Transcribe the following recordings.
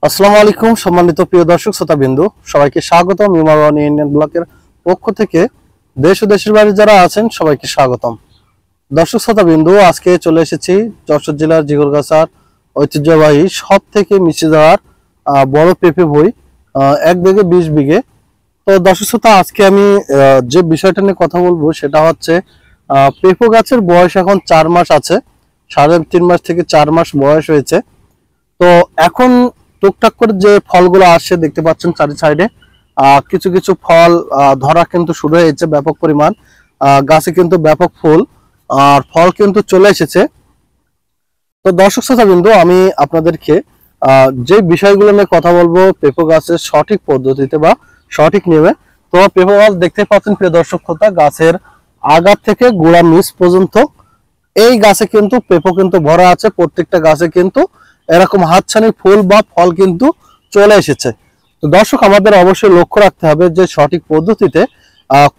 আসসালামু আলাইকুম সম্মানিত প্রিয় দর্শক শ্রোতাবৃন্দু, সবাইকে স্বাগতম ইমারওয়ানি ইন্ডিয়ান ব্লকের পক্ষ থেকে। দেশ ও দেশের বাইরে যারা আছেন সবাইকে স্বাগতম। দর্শক শ্রোতাবৃন্দু, আজকে চলে এসেছি যশোর জেলার জিগরগাছার ঐতিহ্যবাহী সব থেকে মিশে যাওয়ার বড় পেঁপে ভুঁই, 1 বিঘে 20 বিঘে। তো দর্শক শ্রোতা, আজকে আমি যে বিষয়টা নিয়ে কথা বলবো সেটা হচ্ছে পেঁপে গাছের বয়স এখন 4 মাস আছে, 3.5 মাস থেকে 4 মাস বয়স হয়েছে। তো এখন টুকটাক করে যে ফলগুলো আসছে দেখতে পাচ্ছেন চারি সাইডে, কিছু কিছু ফল ধরা কিন্তু শুরু হয়েছে ব্যাপক পরিমাণ। গাছে কিন্তু ব্যাপক ফুল আর ফল কিন্তু চলে এসেছে। তো দর্শক শ্রোতাবৃন্দ, আমি আপনাদেরকে যে বিষয়গুলো নিয়ে কথা বলবো পেঁপে গাছের সঠিক পদ্ধতিতে বা সঠিক নিয়মে। তো পেঁপে গাছ দেখতে পাচ্ছেন প্রিয় দর্শক শ্রোতা, গাছের আগা থেকে গোড়া নিচ পর্যন্ত এই গাছে কিন্তু পেঁপে কিন্তু ভরা আছে। প্রত্যেকটা গাছে কিন্তু এরকম হাতছানি ফুল বা ফল কিন্তু চলে এসেছে। তো দর্শক, আমাদের অবশ্যই লক্ষ্য রাখতে হবে যে সঠিক পদ্ধতিতে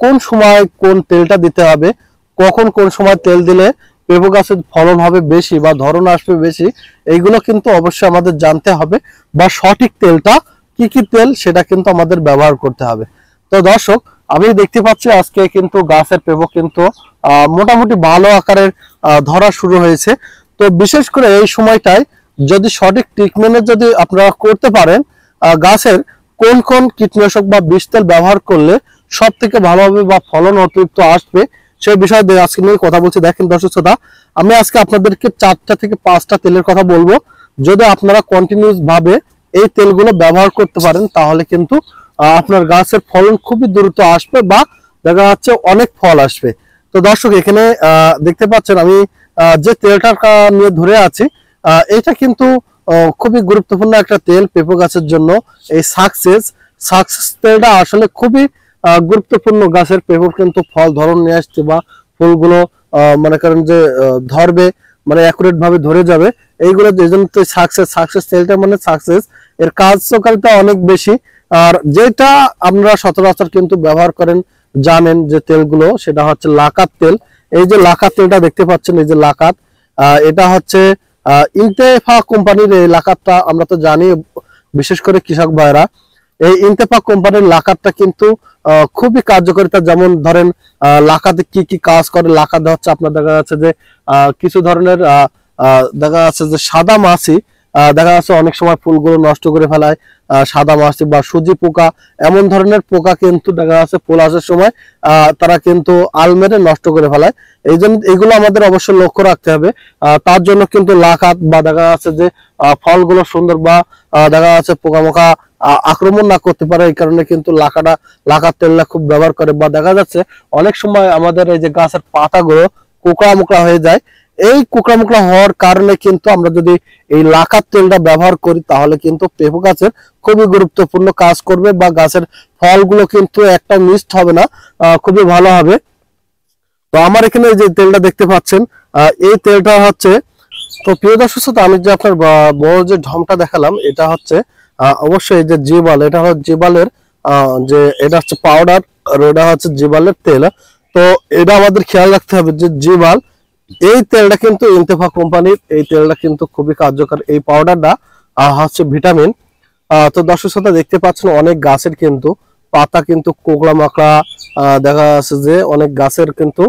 কোন সময় কোন তেলটা দিতে হবে, কখন কোন সময় তেল দিলে পেঁপে গাছের ফলন হবে বেশি বা ধরন আসবে বেশি, এইগুলো কিন্তু অবশ্যই আমাদের জানতে হবে। বা সঠিক তেলটা কি কি তেল সেটা কিন্তু আমাদের ব্যবহার করতে হবে। তো দর্শক, আমি দেখতে পাচ্ছি আজকে কিন্তু গাছের পেঁপে কিন্তু মোটামুটি ভালো আকারের ধরা শুরু হয়েছে। তো বিশেষ করে এই সময়টায় যদি সঠিক ট্রিটমেন্ট যদি আপনারা করতে পারেন, গাছের কোন কোন কীটনাশক বা বিষ তেল ব্যবহার করলে সব থেকে ভালো হবে বা ফলন অতিরিক্ত আসবে, সেই বিষয়ে আজকে নিয়ে কথা বলছি। দেখেন দর্শক শ্রোতা, আমি আজকে আপনাদেরকে 4টা থেকে 5টা তেলের কথা বলবো। যদি আপনারা কন্টিনিউস ভাবে এই তেলগুলো ব্যবহার করতে পারেন তাহলে কিন্তু আপনার গাছের ফলন খুবই দ্রুত আসবে বা দেখা যাচ্ছে অনেক ফল আসবে। তো দর্শক, এখানে দেখতে পাচ্ছেন আমি যে তেলটা নিয়ে ধরে আছি, এটা কিন্তু খুবই গুরুত্বপূর্ণ একটা তেল পেঁপে গাছের জন্য। এই সাকসেস তেলটা আসলে খুবই গুরুত্বপূর্ণ। গাছের পেঁপে কিন্তু ফল ধরন নিয়ে আসছে বা ফুলগুলো মনে করেন যে ধরবে, মানে অ্যাকুরেট ভাবে ধরে যাবে। এইগুলো এই জন্য সাকসেস তেলটা মানে সাকসেস এর কার্যকারিতা অনেক বেশি। আর যেটা আমরা সচরাচর কিন্তু ব্যবহার করেন জানেন যে তেলগুলো, সেটা হচ্ছে লাকাত তেল। এই যে লাকাত তেলটা দেখতে পাচ্ছেন, এই যে লাকাত, এটা হচ্ছে ইন্তেফাক কোম্পানির এই লাকাতটা। আমরা তো জানি বিশেষ করে কৃষক ভাইরা এই ইন্তেফাক কোম্পানির লাকাতটা কিন্তু খুবই কার্যকারিতা। যেমন ধরেন লাকাতে কি কি কাজ করে, লাকাতে হচ্ছে আপনার দেখা যাচ্ছে যে কিছু ধরনের দেখা যাচ্ছে যে সাদা মাছি দেখা যাচ্ছে অনেক সময় ফুলগুলো নষ্ট করে ফেলায়। সাদা মাছি বা সুজি পোকা, এমন ধরনের পোকা কিন্তু দেখা যাচ্ছে ফুল আসার সময় তারা কিন্তু আল মেরে নষ্ট করে ফেলায়। এই জন্য এগুলো আমাদের অবশ্যই লক্ষ্য রাখতে হবে। তার জন্য কিন্তু লাকাত বা দেখা যাচ্ছে যে ফলগুলো সুন্দর বা দেখা যাচ্ছে পোকামোকা আক্রমণ না করতে পারে, এই কারণে কিন্তু লাকাত তেলটা খুব ব্যবহার করে। বা দেখা যাচ্ছে অনেক সময় আমাদের এই যে গাছের পাতাগুলো কোকড়া মোকড়া হয়ে যায়। এই কোকড়া মোকড়া হওয়ার কারণে কিন্তু আমরা যদি এই লাকাত তেলটা ব্যবহার করি তাহলে কিন্তু পেঁপে গাছের খুবই গুরুত্বপূর্ণ কাজ করবে বা গাছের ফলগুলো কিন্তু একটা মিস্ট হবে না, খুবই ভালো হবে। তো আমার এখানে যে তেলটা দেখতে পাচ্ছেন, এই তেলটা হচ্ছে, তো প্রিয় দর্শক শ্রোতা, আমি যে আপনার বড় যে ঢমটা দেখালাম এটা হচ্ছে অবশ্যই এই যে জিবাল, এটা হচ্ছে জিবালের যে এটা হচ্ছে পাউডার আর এটা হচ্ছে জিবালের তেল। তো এটা আমাদের খেয়াল রাখতে হবে যে জিবাল এই তেলটা কিন্তু ইন্তেফাক কোম্পানির, এই তেলটা কিন্তু খুবই কার্যকর। এই পাউডারটা হচ্ছে ভিটামিন। তো দর্শক শ্রোতা, দেখতে পাচ্ছেন অনেক গাছের কিন্তু পাতা কিন্তু কোকড়া মাকড়া, দেখা যাচ্ছে যে অনেক গাছের কিন্তু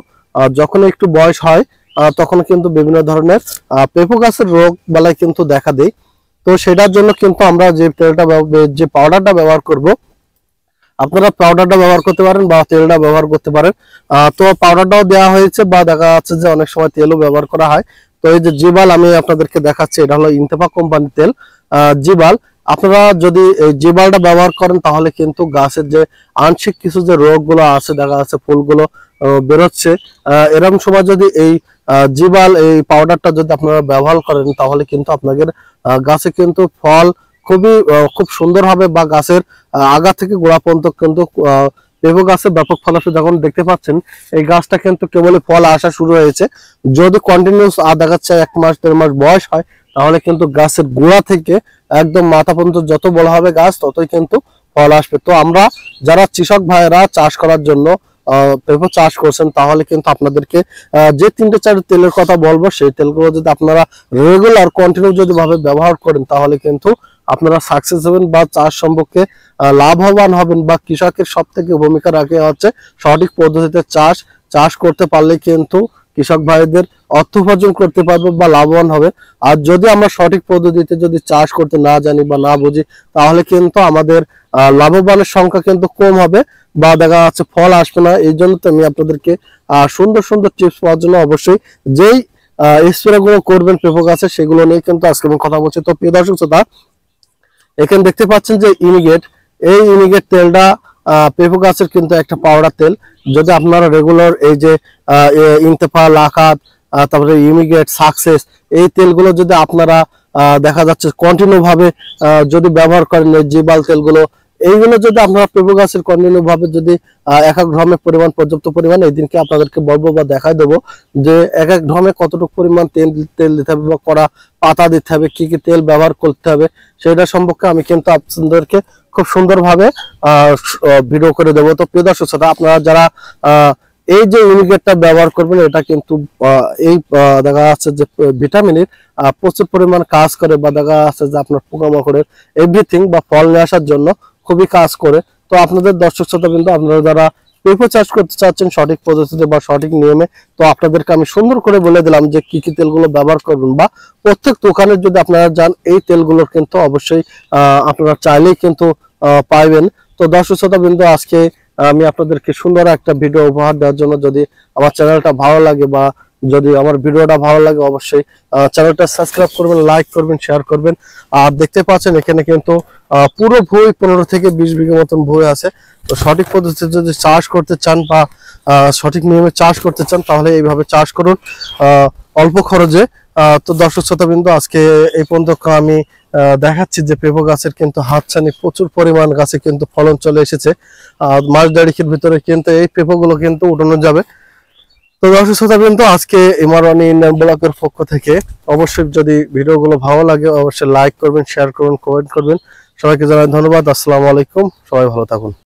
যখন একটু বয়স হয় তখন কিন্তু বিভিন্ন ধরনের পেঁপে গাছের রোগ বালাই কিন্তু দেখা দেয়। তো সেটার জন্য কিন্তু আমরা যে তেলটা যে পাউডারটা ব্যবহার করব, আপনারা পাউডারটা ব্যবহার করতে পারেন বা তেলটা ব্যবহার করতে পারেন। তো পাউডারটাও দেওয়া হয়েছে বা দেখা যাচ্ছে যে অনেক সময় তেলও ব্যবহার করা হয়। তো এই যে জিবাল আমি আপনাদেরকে দেখাচ্ছি, এটা হলো ইন্তেফাক কোম্পানির তেল জিবাল। আপনারা যদি এই জিবালটা ব্যবহার করেন তাহলে কিন্তু গাছের যে আংশিক কিছু যে রোগগুলো আছে, দেখা যাচ্ছে ফুলগুলো বেরোচ্ছে, এরকম সময় যদি এই জিবাল এই পাউডারটা যদি আপনারা ব্যবহার করেন তাহলে কিন্তু আপনাদের গাছে কিন্তু ফল খুব সুন্দর হবে বা গাছের আগা থেকে গোড়া পর্যন্ত কিন্তু পেঁপে গাছে ব্যাপক ফল আসে। যখন দেখতে পাচ্ছেন এই গাছটা কিন্তু কেবলই ফল আসা শুরু হয়েছে। যদি কন্টিনিউস দেখা যাচ্ছে 1 মাস 1.5 মাস বয়স হয় তাহলে কিন্তু গাছের গোড়া থেকে একদম মাথা পর্যন্ত যত বড় হবে গাছ ততই কিন্তু ফল আসবে। তো আমরা যারা কৃষক ভাইয়েরা চাষ করার জন্য পেঁপে চাষ করছেন তাহলে কিন্তু আপনাদেরকে যে 3-4 তেলের কথা বলবো সেই তেলগুলো যদি আপনারা রেগুলার কন্টিনিউ যদি ভাবে ব্যবহার করেন তাহলে কিন্তু আপনারা সাকসেস হবেন বা চাষ সম্পর্কে লাভবান হবেন। বা কৃষকের সব থেকে ভূমিকা রাখে হচ্ছে সঠিক পদ্ধতিতে চাষ করতে পারলে কিন্তু কৃষক ভাইদের অর্থ উপার্জন করতে পারবে বা লাভবান হবে। আর যদি আমরা সঠিক পদ্ধতিতে যদি চাষ করতে না জানি বা না বুঝি, তাহলে কিন্তু আমাদের লাভবানের সংখ্যা কিন্তু কম হবে বা দেখা যাচ্ছে ফল আসবে না। এই জন্য তো আমি আপনাদেরকে সুন্দর সুন্দর টিপস পাওয়ার জন্য অবশ্যই যেই স্প্রে গুলো করবেন পেঁপে গাছে সেগুলো নিয়ে কিন্তু আজকে আমি কথা বলছি। তো প্রিয় দর্শক শ্রোতা, এখানে দেখতে পাচ্ছেন যে এই ইনিগেট তেলটা পেঁপে গাছের কিন্তু একটা পাউডার তেল। যদি আপনারা রেগুলার এই যে ইন্তেফা, লাকাত, তারপরে ইমিগেট, সাকসেস, এই তেলগুলো যদি আপনারা দেখা যাচ্ছে কন্টিনিউ ভাবে যদি ব্যবহার করেন, এই জিবাল তেলগুলো, এইগুলো যদি আপনারা পেঁপে গাছের কন্টিনিউ ভাবে যদি এক এক ড্রামের পরিমাণ পর্যাপ্ত পরিমাণ, এই দিনকে আপনাদেরকে বলবো বা দেখাই দেবো যে এক এক ড্রামে কতটুকু পরিমাণ তেল দিতে হবে বা কড়া পাতা দিতে হবে, কি কি তেল ব্যবহার করতে হবে, সেটা সম্পর্কে আমি কিন্তু আপনাদেরকে খুব সুন্দরভাবে ভিডিও করে দেবো। তো প্রিয় দর্শক শ্রোতা, আপনারা যারা এই যে ইউনিকেটটা ব্যবহার করবেন, এটা কিন্তু এই দেখা যাচ্ছে যে ভিটামিনের প্রচুর পরিমাণ কাজ করে বা দেখা যাচ্ছে যে আপনার পোকামাকড়ের এভরিথিং বা ফল নিয়ে আসার জন্য খুবই কাজ করে। তো আপনাদের দর্শক শ্রোতা কিন্তু আপনারা যারা পেঁপে চাষ করতে চাচ্ছেন সঠিক পদ্ধতিতে বা সঠিক নিয়মে, তো আপনাদেরকে আমি সুন্দর করে বলে দিলাম যে কি কি তেলগুলো ব্যবহার করবেন। বা প্রত্যেক দোকানে যদি আপনারা যান, এই তেলগুলোর কিন্তু অবশ্যই আপনারা চাইলেই কিন্তু পাইবেন। তো দর্শক শ্রোতা বিন্দু, আজকে আমি আপনাদেরকে সুন্দর একটা ভিডিও উপহার দেওয়ার জন্য, যদি আমার চ্যানেলটা ভালো লাগে বা যদি আমার ভিডিওটা ভালো লাগে, অবশ্যই চ্যানেলটা সাবস্ক্রাইব করবেন, লাইক করবেন, শেয়ার করবেন। আর দেখতে পাচ্ছেন এখানে কিন্তু পুরো ভুঁই 15 থেকে 20 বিঘা মতন ভুঁই আছে। তো সঠিক পদ্ধতিতে যদি চাষ করতে চান বা সঠিক নিয়মে চাষ করতে চান, তাহলে এইভাবে চাষ করুন অল্প খরচে। তো দর্শক শ্রোতা বিন্দু, আজকে এই পর্যন্ত আমি দেখাচ্ছি যে পেঁপে গাছের কিন্তু হাতছানি প্রচুর পরিমাণ গাছে কিন্তু ফলন চলে এসেছে। মাস দেড়েকের ভিতরে কিন্তু এই পেঁপে গুলো কিন্তু উঠানো যাবে। তো দর্শক শ্রোতা বিন্দু, আজকে ইমারওয়ানি ইন্ডিয়ান ব্লকের পক্ষ থেকে অবশ্যই যদি ভিডিওগুলো ভালো লাগে, অবশ্যই লাইক করবেন, শেয়ার করবেন, কমেন্ট করবেন। সবাইকে জানাই ধন্যবাদ। আসসালামু আলাইকুম, সবাই ভালো থাকুন।